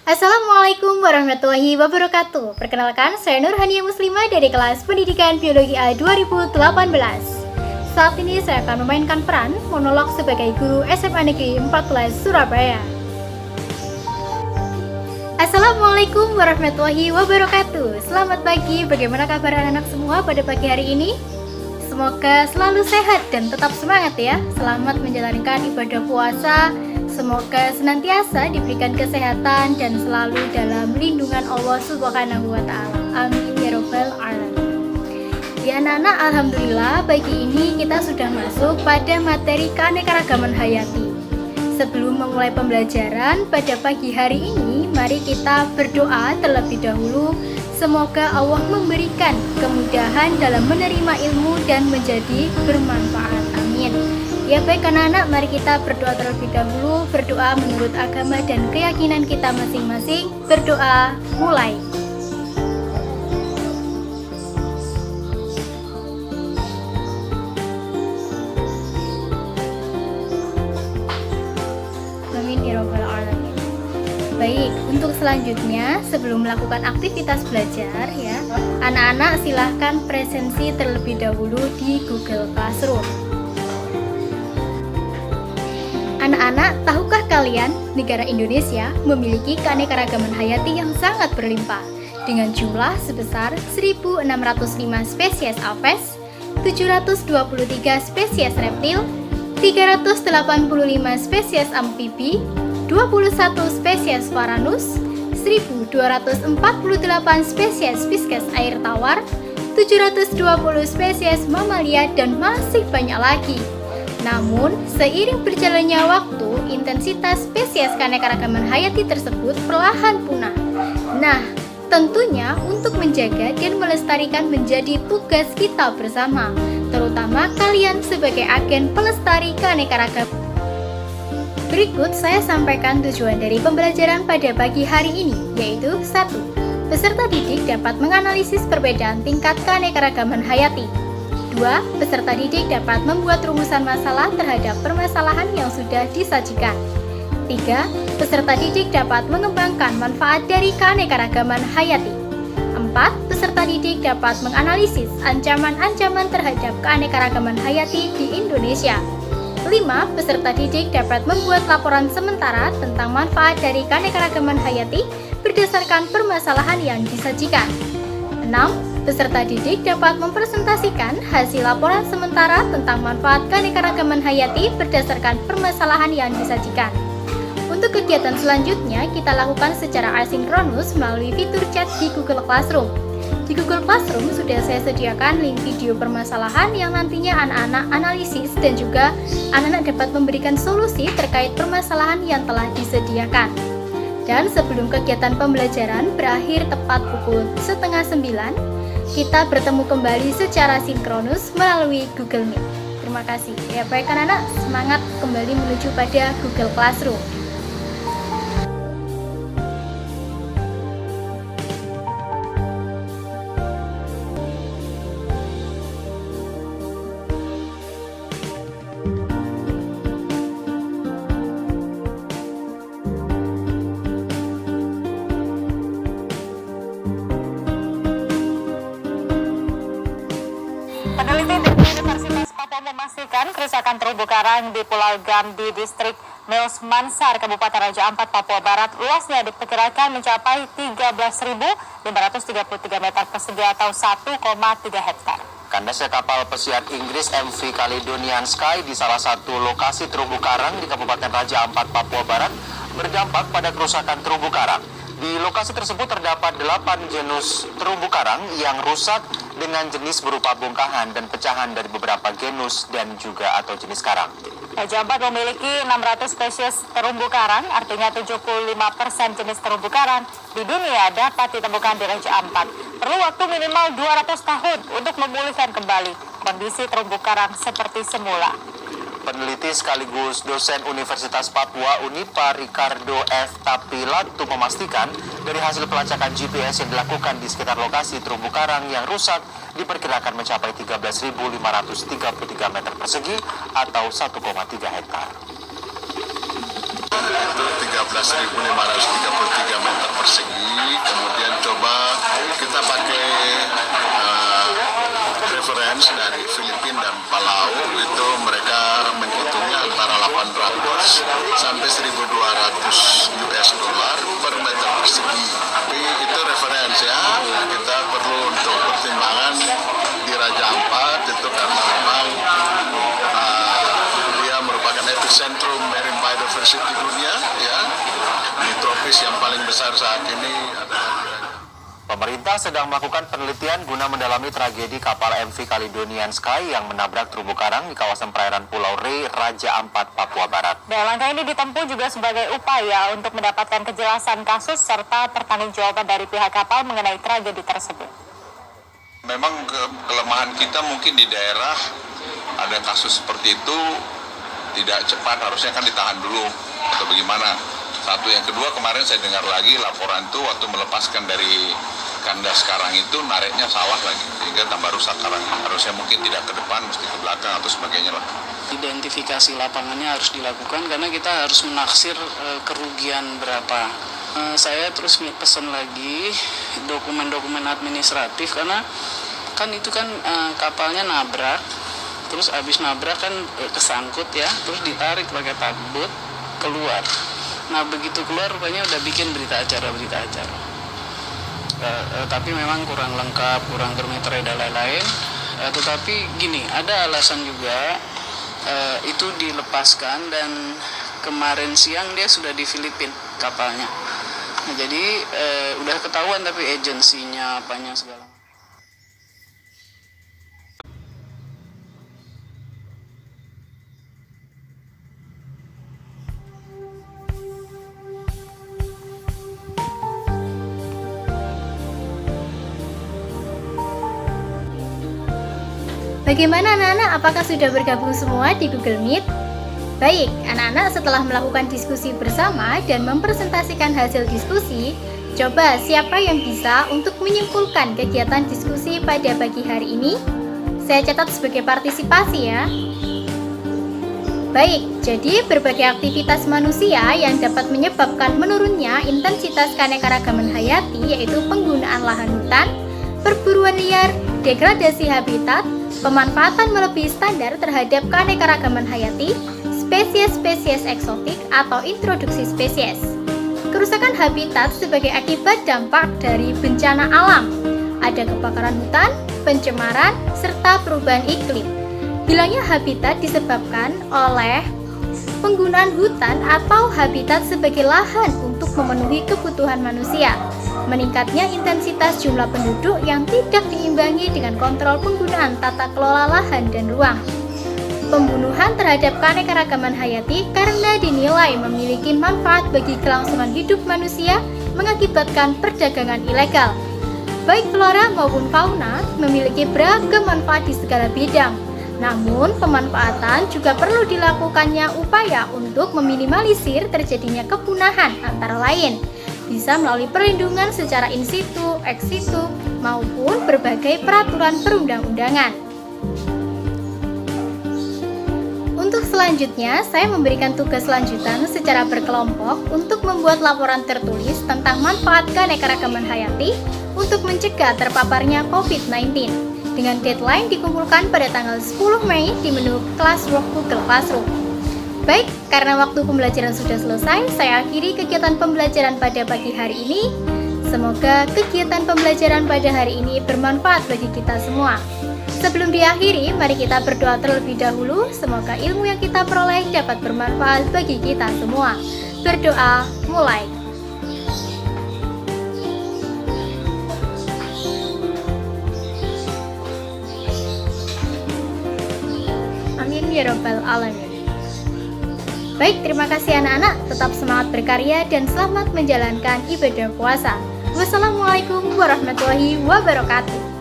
Assalamualaikum warahmatullahi wabarakatuh. Perkenalkan, saya Nurhania Muslimah dari kelas Pendidikan Biologi A 2018. Saat ini saya akan memainkan peran monolog sebagai guru SMA Negeri 14 Surabaya. Assalamualaikum warahmatullahi wabarakatuh. Selamat pagi, bagaimana kabar anak-anak semua pada pagi hari ini? Semoga selalu sehat dan tetap semangat ya. Selamat menjalankan ibadah puasa. Semoga senantiasa diberikan kesehatan dan selalu dalam lindungan Allah Subhanahu wa Ta'ala. Amin ya Rabbal Alamin. Ya anak-anak, alhamdulillah pagi ini kita sudah masuk pada materi keanekaragaman hayati. Sebelum memulai pembelajaran pada pagi hari ini, mari kita berdoa terlebih dahulu. Semoga Allah memberikan kemudahan dalam menerima ilmu dan menjadi bermanfaat. Amin. Ya baik anak-anak, mari kita berdoa terlebih dahulu. Berdoa menurut agama dan keyakinan kita masing-masing. Berdoa, mulai. Amin ya Rabbal Alamin. Baik, untuk selanjutnya sebelum melakukan aktivitas belajar ya, anak-anak silahkan presensi terlebih dahulu di Google Classroom. Anak-anak, tahukah kalian negara Indonesia memiliki keanekaragaman hayati yang sangat berlimpah dengan jumlah sebesar 1.605 spesies aves, 723 spesies reptil, 385 spesies amfibi, 21 spesies varanus, 1.248 spesies pisces air tawar, 720 spesies mamalia dan masih banyak lagi. Namun, seiring berjalannya waktu, intensitas spesies keanekaragaman hayati tersebut perlahan punah. Nah, tentunya untuk menjaga dan melestarikan menjadi tugas kita bersama, terutama kalian sebagai agen pelestari keanekaragaman. Berikut saya sampaikan tujuan dari pembelajaran pada pagi hari ini, yaitu 1. Peserta didik dapat menganalisis perbedaan tingkat keanekaragaman hayati. 2. Peserta didik dapat membuat rumusan masalah terhadap permasalahan yang sudah disajikan. 3. Peserta didik dapat mengembangkan manfaat dari keanekaragaman hayati. 4. Peserta didik dapat menganalisis ancaman-ancaman terhadap keanekaragaman hayati di Indonesia. 5. Peserta didik dapat membuat laporan sementara tentang manfaat dari keanekaragaman hayati berdasarkan permasalahan yang disajikan. 6. Peserta didik dapat mempresentasikan hasil laporan sementara tentang manfaat keanekaragaman hayati berdasarkan permasalahan yang disajikan. Untuk kegiatan selanjutnya, kita lakukan secara asinkronus melalui fitur chat di Google Classroom. Di Google Classroom sudah saya sediakan link video permasalahan yang nantinya anak-anak analisis dan juga anak-anak dapat memberikan solusi terkait permasalahan yang telah disediakan. Dan sebelum kegiatan pembelajaran berakhir tepat pukul 8:30, kita bertemu kembali secara sinkronus melalui Google Meet. Terima kasih. Ya baik anak-anak, semangat kembali menuju pada Google Classroom. Peneliti dari Universitas Papua memastikan kerusakan terumbu karang di Pulau Gam di distrik Meus Mansar, Kabupaten Raja Ampat, Papua Barat, luasnya diperkirakan mencapai 13.533 meter persegi atau 1,3 hektar. Kandasnya kapal pesiar Inggris MV Caledonian Sky di salah satu lokasi terumbu karang di Kabupaten Raja Ampat, Papua Barat berdampak pada kerusakan terumbu karang. Di lokasi tersebut terdapat 8 genus terumbu karang yang rusak dengan jenis berupa bongkahan dan pecahan dari beberapa genus dan juga atau jenis karang. Raja Ampat memiliki 600 spesies terumbu karang, artinya 75% jenis terumbu karang di dunia dapat ditemukan di Raja Ampat. Perlu waktu minimal 200 tahun untuk memulihkan kembali kondisi terumbu karang seperti semula. Peneliti sekaligus dosen Universitas Papua Unipa Ricardo F. Tapilatu memastikan dari hasil pelacakan GPS yang dilakukan di sekitar lokasi terumbu karang yang rusak diperkirakan mencapai 13.533 meter persegi atau 1,3 hektar. 13.533 saat ini adalah Pemerintah sedang melakukan penelitian guna mendalami tragedi kapal MV Caledonian Sky yang menabrak terumbu karang di kawasan perairan Pulau Re, Raja Ampat, Papua Barat. Dan langkah ini ditempuh juga sebagai upaya untuk mendapatkan kejelasan kasus serta pertanggungjawaban dari pihak kapal mengenai tragedi tersebut. Memang kelemahan kita mungkin di daerah ada kasus seperti itu tidak cepat, harusnya kan ditahan dulu atau bagaimana. Satu, yang kedua, kemarin saya dengar lagi laporan itu waktu melepaskan dari kandas sekarang itu nariknya salah lagi sehingga tambah rusak karang. Harusnya mungkin tidak ke depan, mesti ke belakang atau sebagainya lah. Identifikasi lapangannya harus dilakukan karena kita harus menaksir kerugian berapa. Saya terus pesan lagi dokumen-dokumen administratif karena kan itu kan kapalnya nabrak, terus abis nabrak kan kesangkut ya, terus ditarik pakai tugboat keluar. Nah begitu keluar rupanya udah bikin berita acara. Tapi memang kurang lengkap, kurang termeter dan lain-lain. Tetapi gini, ada alasan juga itu dilepaskan dan kemarin siang dia sudah di Filipina kapalnya. Nah, jadi udah ketahuan tapi agensinya apanya segala. Bagaimana anak-anak? Apakah sudah bergabung semua di Google Meet? Baik, anak-anak setelah melakukan diskusi bersama dan mempresentasikan hasil diskusi, coba siapa yang bisa untuk menyimpulkan kegiatan diskusi pada pagi hari ini? Saya catat sebagai partisipasi ya. Baik, jadi berbagai aktivitas manusia yang dapat menyebabkan menurunnya intensitas keanekaragaman hayati yaitu penggunaan lahan hutan, perburuan liar, degradasi habitat, pemanfaatan melebihi standar terhadap keanekaragaman hayati, spesies-spesies eksotik atau introduksi spesies. Kerusakan habitat sebagai akibat dampak dari bencana alam. Ada kebakaran hutan, pencemaran, serta perubahan iklim. Hilangnya habitat disebabkan oleh penggunaan hutan atau habitat sebagai lahan untuk memenuhi kebutuhan manusia. Meningkatnya intensitas jumlah penduduk yang tidak diimbangi dengan kontrol penggunaan tata kelola lahan dan ruang. Pembunuhan terhadap keanekaragaman hayati karena dinilai memiliki manfaat bagi kelangsungan hidup manusia mengakibatkan perdagangan ilegal. Baik flora maupun fauna memiliki beragam manfaat di segala bidang. Namun, pemanfaatan juga perlu dilakukannya upaya untuk meminimalisir terjadinya kepunahan antara lain. Bisa melalui perlindungan secara in situ, ex situ, maupun berbagai peraturan perundang-undangan. Untuk selanjutnya, saya memberikan tugas lanjutan secara berkelompok untuk membuat laporan tertulis tentang manfaat keanekaragaman hayati untuk mencegah terpaparnya COVID-19 dengan deadline dikumpulkan pada tanggal 10 Mei di menu Classwork Google Classroom. Baik, karena waktu pembelajaran sudah selesai, saya akhiri kegiatan pembelajaran pada pagi hari ini. Semoga kegiatan pembelajaran pada hari ini bermanfaat bagi kita semua. Sebelum diakhiri, mari kita berdoa terlebih dahulu. Semoga ilmu yang kita peroleh dapat bermanfaat bagi kita semua. Berdoa, mulai. Amin ya Rabbal Alamin. Baik, terima kasih anak-anak. Tetap semangat berkarya dan selamat menjalankan ibadah puasa. Wassalamualaikum warahmatullahi wabarakatuh.